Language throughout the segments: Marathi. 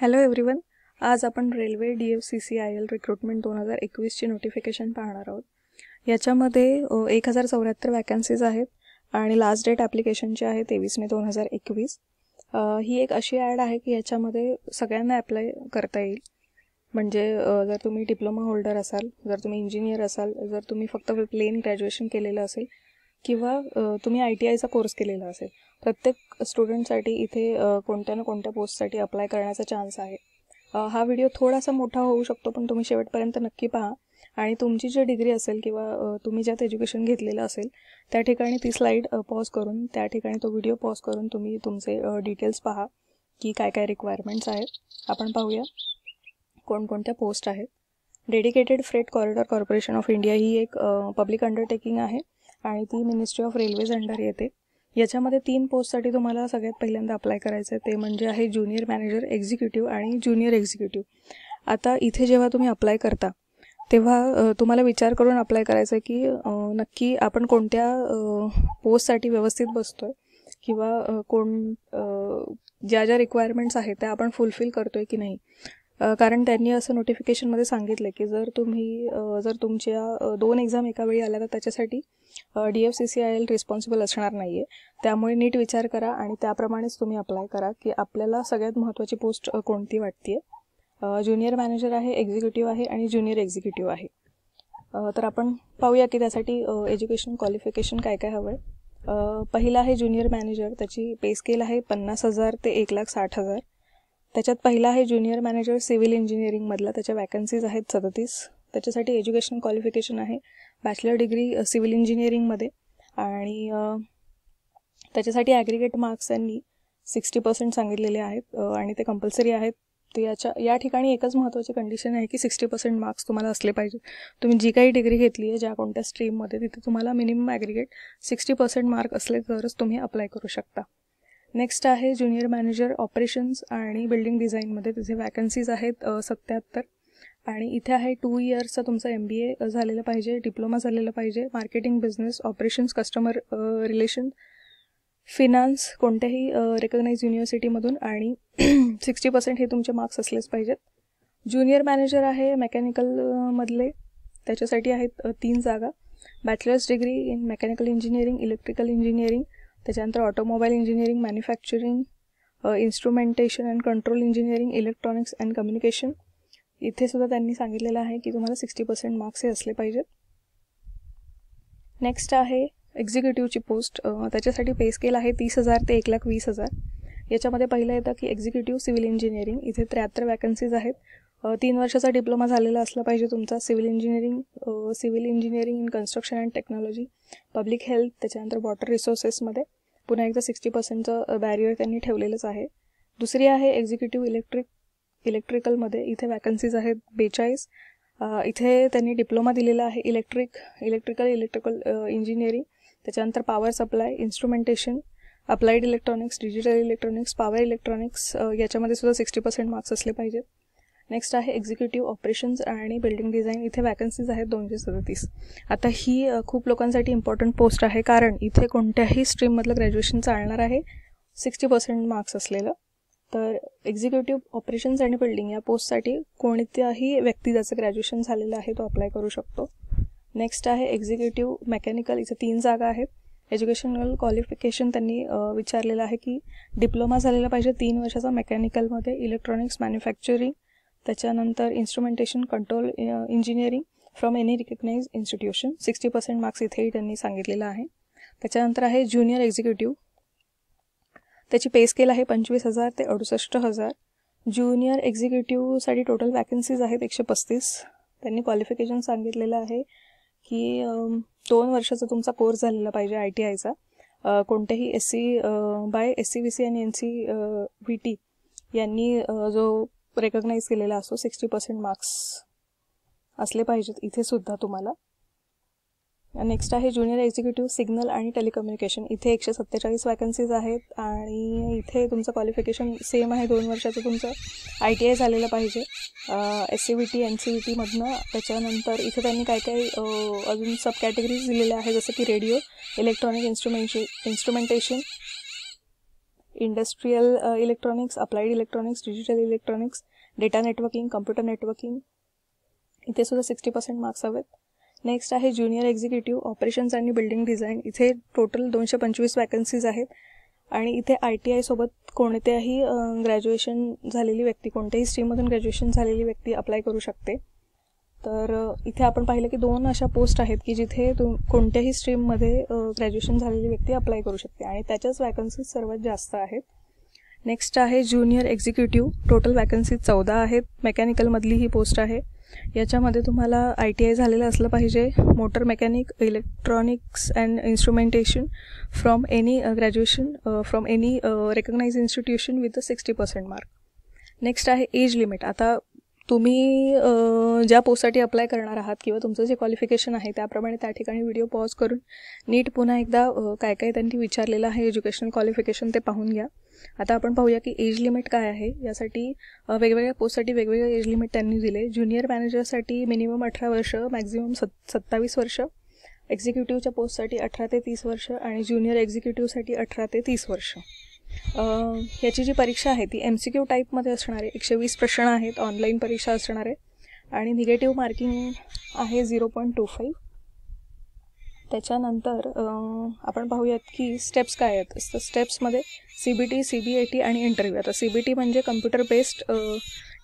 Hello everyone. आज आपण रेल्वे DFCCIL रिक्रुटमेंट 2021ची नोटिफिकेशन पाहणार आहोत. याच्यामध्ये 1074 वॅकन्सीज आहेत आणि लास्ट डेट ॲप्लिकेशनची आहे 23 मे 2021. ही एक अशी ॲड आहे की याच्यामध्ये सगळ्यांना ॲप्लाय करता येईल. म्हणजे जर तुम्ही डिप्लोमा होल्डर असाल, जर तुम्ही इंजिनियर असाल, जर तुम्ही फक्त प्लेन ग्रॅज्युएशन केलेलं असेल किंवा तुम्ही ITIचा कोर्स केलेला असेल, प्रत्येक स्टुडंटसाठी इथे कोणत्या ना कोणत्या पोस्टसाठी अप्लाय करण्याचा चान्स आहे. हा व्हिडिओ थोडासा मोठा होऊ शकतो, पण तुम्ही शेवटपर्यंत नक्की पहा आणि तुमची जी डिग्री असेल किंवा तुम्ही ज्यात एज्युकेशन घेतलेलं असेल त्या ठिकाणी ती स्लाईड पॉज करून, त्या ठिकाणी तो व्हिडिओ पॉज करून तुम्ही तुमचे डिटेल्स पहा की काय काय रिक्वायरमेंट्स आहेत. आपण पाहूया कोणकोणत्या पोस्ट आहेत. Dedicated freight corridor corporation of India ही एक पब्लिक अंडरटेकिंग आहे आणि ती मिनिस्ट्री ऑफ रेल्वेज अंडर येते. याच्यामध्ये 3 पोस्टसाठी तुम्हाला सगळ्यात पहिल्यांदा अप्लाय करायचं आहे. ते म्हणजे आहे ज्युनियर मॅनेजर एक्झिक्युटिव्ह आणि ज्युनियर एक्झिक्युटिव्ह. आता इथे जेव्हा तुम्ही अप्लाय करता तेव्हा तुम्हाला विचार करून अप्लाय करायचं आहे की नक्की आपण कोणत्या पोस्टसाठी व्यवस्थित बसतो आहे किंवा ज्या ज्या रिक्वायरमेंट्स आहेत त्या आपण फुलफिल करतो आहे की नाही. कारण त्यांनी असं नोटिफिकेशनमध्ये सांगितलं की जर तुमच्या 2 एक्झाम एका वेळी आल्या तर त्याच्यासाठी DFCCIL रिस्पॉन्सिबल असणार नाही आहे. त्यामुळे नीट विचार करा आणि त्याप्रमाणेच तुम्ही अप्लाय करा की आपल्याला सगळ्यात महत्त्वाची पोस्ट कोणती वाटते. ज्युनियर मॅनेजर आहे, एक्झिक्युटिव्ह आहे आणि ज्युनियर एक्झिक्युटिव्ह आहे. तर आपण पाहूया की त्यासाठी एज्युकेशन क्वालिफिकेशन काय काय हवं आहे. पहिलं आहे ज्युनियर मॅनेजर. त्याची पे स्केल आहे 50,000 ते 1,60,000. त्याच्यात पहिला आहे ज्युनियर मॅनेजर सिव्हिल इंजिनिअरिंगमधला. त्याच्या वॅकन्सीज आहेत 37. त्याच्यासाठी एज्युकेशन क्वालिफिकेशन आहे बॅचलर डिग्री सिव्हिल इंजिनिअरिंगमध्ये आणि त्याच्यासाठी ॲग्रिगेट मार्क्स त्यांनी 60% सांगितलेले आहेत आणि ते कंपल्सरी आहेत. ते या ठिकाणी एकच महत्त्वाची कंडिशन आहे की 60% मार्क्स तुम्हाला असले पाहिजे. तुम्ही जी काही डिग्री घेतली आहे ज्या कोणत्या स्ट्रीममध्ये तिथे तुम्हाला मिनिमम ॲग्रिगेट 60% मार्क असले तरच तुम्ही अप्लाय करू शकता. नेक्स्ट आहे ज्युनियर मॅनेजर ऑपरेशन्स आणि बिल्डिंग डिझाईनमध्ये. तिथे वॅकन्सीज आहेत 77 आणि इथे आहे 2 इयर्सचा तुमचा MBA झालेलं पाहिजे, डिप्लोमा झालेलं पाहिजे, marketing, business, operations, customer relation, finance कोणत्याही रिकग्नाइज युनिव्हर्सिटीमधून आणि 60% हे तुमचे मार्क्स असलेच पाहिजेत. ज्युनियर मॅनेजर आहे मेकॅनिकलमधले. त्याच्यासाठी आहेत 3 जागा. Bachelor's degree in mechanical engineering, electrical engineering, त्याच्यानंतर automobile engineering, manufacturing, instrumentation and control engineering, electronics and communication. इथे सुद्धा त्यांनी सांगितलेलं आहे की तुम्हाला 60% मार्क्स हे असले पाहिजेत. नेक्स्ट आहे एक्झिक्युटिव्हची पोस्ट. त्याच्यासाठी पे स्केल आहे 30,000 ते 1,20,000. याच्यामध्ये पहिलं येतं की एक्झिक्युटिव्ह सिव्हिल इंजिनिअरिंग. इथे 73 वॅकन्सीज आहेत. 3 वर्षाचा डिप्लोमा झालेला असला पाहिजे तुमचा. Civil engineering in construction and technology, public health, त्याच्यानंतर वॉटर रिसोर्सेसमध्ये. पुन्हा एकदा 60%चं बॅरियर त्यांनी ठेवलेलंच आहे. दुसरी आहे एक्झिक्युटिव्ह इलेक्ट्रिकलमध्ये. इथे वॅकन्सीज आहेत 42. इथे त्यांनी डिप्लोमा दिलेला आहे इलेक्ट्रिकल इंजिनिअरिंग, त्याच्यानंतर power supply, instrumentation, applied electronics, digital electronics, power electronics. याच्यामध्ये सुद्धा 60% मार्क्स असले पाहिजेत. नेक्स्ट आहे एक्झिक्युटिव्ह ऑपरेशन्स आणि बिल्डिंग डिझाईन. इथे वॅकन्सीज आहेत 237. आता ही खूप लोकांसाठी इम्पॉर्टंट पोस्ट आहे कारण इथे कोणत्याही स्ट्रीममधलं ग्रॅज्युएशन चालणार आहे 60% मार्क्स असलेलं. तर एक्झिक्युटिव्ह ऑपरेशन्स आणि बिल्डिंग या पोस्टसाठी कोणत्याही व्यक्ती ज्याचं ग्रॅज्युएशन झालेलं आहे तो अप्लाय करू शकतो. नेक्स्ट आहे एक्झिक्युटिव्ह मेकॅनिकल. इथे 3 जागा आहेत. एज्युकेशनल क्वालिफिकेशन त्यांनी विचारलेलं आहे की डिप्लोमा झालेला पाहिजे 3 वर्षाचा मेकॅनिकलमध्ये, इलेक्ट्रॉनिक्स, मॅन्युफॅक्चरिंग, त्याच्यानंतर instrumentation, control engineering from any recognise institution. 60% marks इथेही त्यांनी सांगितलेलं आहे. त्याच्यानंतर आहे ज्युनियर एक्झिक्युटिव्ह. त्याची पे स्केल आहे 25,000 ते 68,000. ज्युनियर एक्झिक्युटिव्हसाठी टोटल वॅकन्सीज आहेत 135. त्यांनी क्वालिफिकेशन सांगितलेलं आहे की 2 वर्षाचा तुमचा कोर्स झालेला पाहिजे ITIचा. कोणत्याही SC/SC/VC आणि NC/VT यांनी जो रेकग्नाइज केलेला असतो 60% मार्क्स असले पाहिजेत इथे सुद्धा तुम्हाला. नेक्स्ट आहे ज्युनियर एक्झिक्युटिव्ह सिग्नल आणि टेलिकम्युनिकेशन. इथे 147 वॅकन्सीज आहेत आणि इथे तुमचं क्वालिफिकेशन सेम आहे. 2 वर्षाचं तुमचं ITI झालेलं पाहिजे SC/VT NC/VTमधनं. त्याच्यानंतर इथे त्यांनी काय काय अजून सब कॅटेगरीज दिलेल्या आहे जसं की radio, electronic instrumentation, industrial electronics, applied electronics, digital electronics, data networking, computer networking, इथे सुद्धा 60% मार्क्स हवेत. नेक्स्ट आहे ज्युनियर एक्झिक्युटिव्ह ऑपरेशन्स आणि बिल्डिंग डिझाईन. इथे टोटल 225 वॅकन्सीज आहेत आणि इथे ITI सोबत कोणत्याही ग्रॅज्युएशन झालेली व्यक्ती, कोणत्याही स्ट्रीममधून ग्रॅज्युएशन झालेली व्यक्ती अप्लाय करू शकते. तर इथे आपण पाहिलं की 2 अशा पोस्ट आहेत की जिथे कोणत्याही स्ट्रीममध्ये ग्रॅज्युएशन झालेली व्यक्ती अप्लाय करू शकते आणि त्याच्याच वॅकन्सीज सर्वात जास्त आहेत. नेक्स्ट आहे ज्युनियर एक्झिक्युटिव्ह. टोटल वॅकन्सीज 14 आहेत. मेकॅनिकलमधली ही पोस्ट आहे. याच्यामध्ये तुम्हाला ITI झालेलं असलं पाहिजे, motor mechanic, electronics and instrumentation from any graduation from any recognise institution with 60% mark. Next आहे एज लिमिट. आता तुम्ही ज्या पोस्टसाठी अप्लाय करणार आहात किंवा तुमचं जे क्वालिफिकेशन आहे त्याप्रमाणे त्या ठिकाणी व्हिडिओ पॉज करून नीट पुन्हा एकदा काय काय त्यांनी विचारलेलं आहे एज्युकेशनल क्वालिफिकेशन ते पाहून घ्या. आता आपण पाहूया की एज लिमिट काय आहे. यासाठी वेगवेगळ्या पोस्टसाठी वेगवेगळे एज लिमिट त्यांनी दिले. ज्युनियर मॅनेजरसाठी मिनिमम 18 वर्ष, मॅक्झिमम 27 वर्ष. एक्झिक्युटिव्हच्या पोस्टसाठी 18 ते 30 वर्ष आणि ज्युनियर एक्झिक्युटिव्हसाठी 18 ते 30 वर्ष. याची जी परीक्षा आहे ती MCQ टाईपमध्ये असणार आहे. 120 प्रश्न आहेत. ऑनलाईन परीक्षा असणार आहे आणि निगेटिव्ह मार्किंग आहे 0.25. त्याच्यानंतर आपण पाहूयात की स्टेप्स काय आहेत. तर स्टेप्समध्ये CBT, CBAT आणि इंटरव्ह्यू. आता CBT म्हणजे कम्प्युटर बेस्ड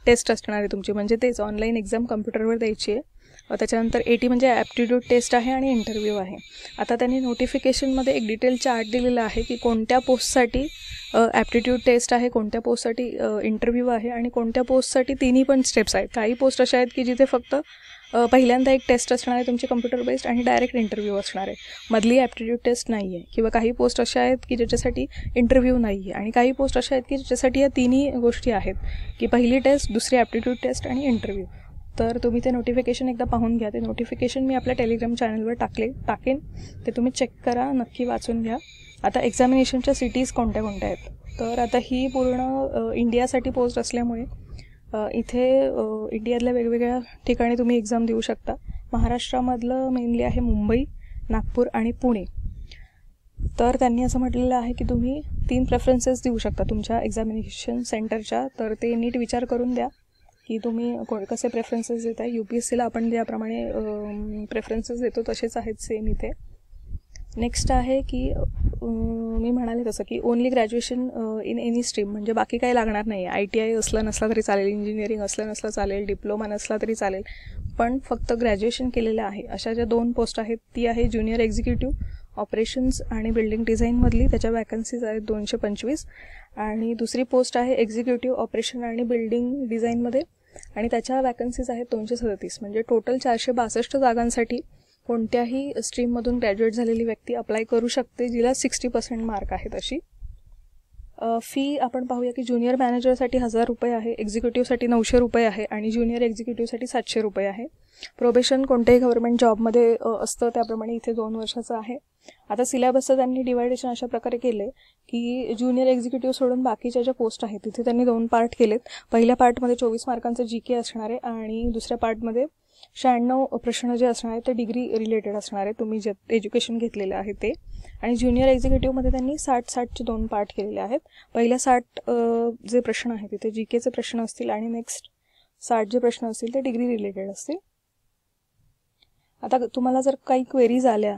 टेस्ट असणार आहे तुमची, म्हणजे तेच ऑनलाईन एक्झाम कम्प्युटरवर द्यायची आहे. त्याच्यानंतर AT म्हणजे ॲप्टिट्यूड टेस्ट आहे आणि इंटरव्ह्यू आहे. आता त्यांनी नोटिफिकेशनमध्ये एक डिटेल चार्ट दिलेला आहे की कोणत्या पोस्टसाठी ॲप्टिट्यूड टेस्ट आहे, कोणत्या पोस्टसाठी इंटरव्ह्यू आहे आणि कोणत्या पोस्टसाठी तिन्ही पण स्टेप्स आहेत. काही पोस्ट अशा आहेत की जिथे फक्त पहिल्यांदा एक टेस्ट असणार आहे तुमची कम्प्युटर बेस्ड आणि डायरेक्ट इंटरव्ह्यू असणार आहे, मधली ॲप्टिट्यूड टेस्ट नाही आहे. किंवा काही पोस्ट अशा आहेत की ज्याच्यासाठी इंटरव्ह्यू नाही आहे आणि काही पोस्ट अशा आहेत की ज्याच्यासाठी या तिन्ही गोष्टी आहेत की पहिली टेस्ट, दुसरी ॲप्टिट्यूड टेस्ट आणि इंटरव्ह्यू. तर तुम्ही ते नोटिफिकेशन एकदा पाहून घ्या. ते नोटिफिकेशन मी आपल्या टेलिग्राम चॅनलवर टाकेन, ते तुम्ही चेक करा, नक्की वाचून घ्या. आता एक्झामिनेशनच्या सिटीज कोणत्या कोणत्या आहेत. तर आता ही पूर्ण इंडियासाठी पोस्ट असल्यामुळे इथे इंडियातल्या वेगवेगळ्या ठिकाणी तुम्ही एक्झाम देऊ शकता. महाराष्ट्रामधलं मेनली आहे मुंबई, नागपूर आणि पुणे. तर त्यांनी असं म्हटलेलं आहे की तुम्ही 3 प्रेफरन्सेस देऊ शकता तुमच्या एक्झामिनेशन सेंटरच्या. तर ते नीट विचार करून द्या की तुम्ही कसे प्रेफरन्सेस देत आहे. UPSCला आपण ज्याप्रमाणे प्रेफरन्सेस देतो तसेच आहेत सेम इथे. नेक्स्ट आहे की मी म्हणाले तसं की only graduation in any stream, म्हणजे बाकी काही लागणार नाही. ITI असलं नसला तरी चालेल, इंजिनिअरिंग असलं नसलं चालेल, डिप्लोमा नसला तरी चालेल, पण फक्त ग्रॅज्युएशन केलेलं आहे. अशा ज्या 2 पोस्ट आहेत ती आहे ज्युनियर एक्झिक्युटिव्ह ऑपरेशन्स आणि बिल्डिंग डिझाईनमधली. त्याच्या वॅकन्सीज आहेत 225 आणि दुसरी पोस्ट आहे एक्झिक्युटिव्ह ऑपरेशन आणि बिल्डिंग डिझाईनमध्ये आणि त्याच्या वॅकन्सीज आहेत 237. म्हणजे टोटल 462 जागांसाठी कोणत्याही स्ट्रीममधून ग्रॅज्युएट झालेली व्यक्ती अप्लाय करू शकते जिला 60% मार्क आहेत अशी. फी आपण पाहूया की ज्युनियर मॅनेजरसाठी 1000 रुपये आहे, एक्झिक्युटिव्हसाठी 900 रुपये आहे आणि ज्युनियर एक्झिक्युटिव्हसाठी 700 रुपये आहे. प्रोबेशन कोणत्याही गव्हर्नमेंट जॉबमध्ये असतं त्याप्रमाणे इथे 2 वर्षाचं आहे. आता सिलेबसचं त्यांनी डिवायडेशन अशा प्रकारे केलं आहे की ज्युनियर एक्झिक्युटिव्ह सोडून बाकीच्या ज्या पोस्ट आहेत तिथे त्यांनी 2 पार्ट केलेत. पहिल्या पार्टमध्ये 24 मार्कांचं GK असणार आहे आणि दुसऱ्या पार्टमध्ये 96 प्रश्न जे असणार आहेत ते डिग्री रिलेटेड असणार आहे, तुम्ही जे एज्युकेशन घेतलेलं आहे ते. आणि ज्युनियर एक्झिक्युटिव्हमध्ये त्यांनी 60-60चे 2 पार्ट केलेले आहेत. पहिल्या 60 जे प्रश्न आहेत तिथे GKचे प्रश्न असतील आणि नेक्स्ट 60 जे प्रश्न असतील ते डिग्री रिलेटेड असतील. आता तुम्हाला जर काही क्वेरीज आल्या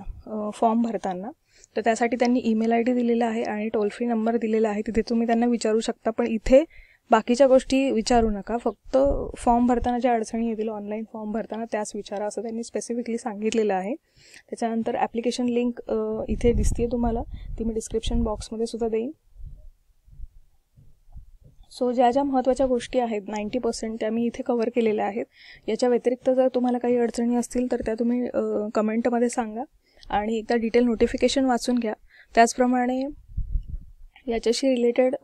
फॉर्म भरताना तर त्यासाठी त्यांनी ईमेल ID दिलेला आहे आणि टोल फ्री नंबर दिलेला आहे, तिथे तुम्ही त्यांना विचारू शकता. पण इथे बाकीच्या गोष्टी विचारू नका, फक्त फॉर्म भरताना ज्या अडचणी येतील ऑनलाईन फॉर्म भरताना त्याच विचारा असं त्यांनी स्पेसिफिकली सांगितलेलं आहे. त्याच्यानंतर ॲप्लिकेशन लिंक इथे दिसते तुम्हाला, ती मी डिस्क्रिप्शन बॉक्समध्ये सुद्धा देईन. सो ज्या ज्या महत्त्वाच्या गोष्टी आहेत 90% त्या मी इथे कव्हर केलेल्या आहेत. याच्या व्यतिरिक्त जर तुम्हाला काही अडचणी असतील तर त्या तुम्ही कमेंटमध्ये सांगा आणि एकदा डिटेल नोटिफिकेशन वाचून घ्या. त्याचप्रमाणे याच्याशी रिलेटेड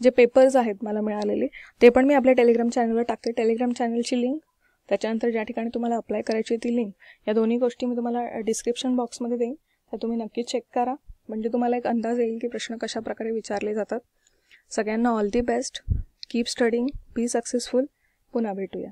जे पेपर्स आहेत मला मिळालेले ते पण मी आपल्या टेलिग्राम चॅनलवर टाकते. टेलिग्राम चॅनलची लिंक, त्याच्यानंतर ज्या ठिकाणी तुम्हाला अप्लाय करायची ती लिंक, या दोन्ही गोष्टी मी तुम्हाला डिस्क्रिप्शन बॉक्समध्ये देईन. तर तुम्ही नक्की चेक करा, म्हणजे तुम्हाला एक अंदाज येईल की प्रश्न कशा प्रकारे विचारले जातात. सगळ्यांना all the best, keep studying, be successful. पुन्हा भेटूया.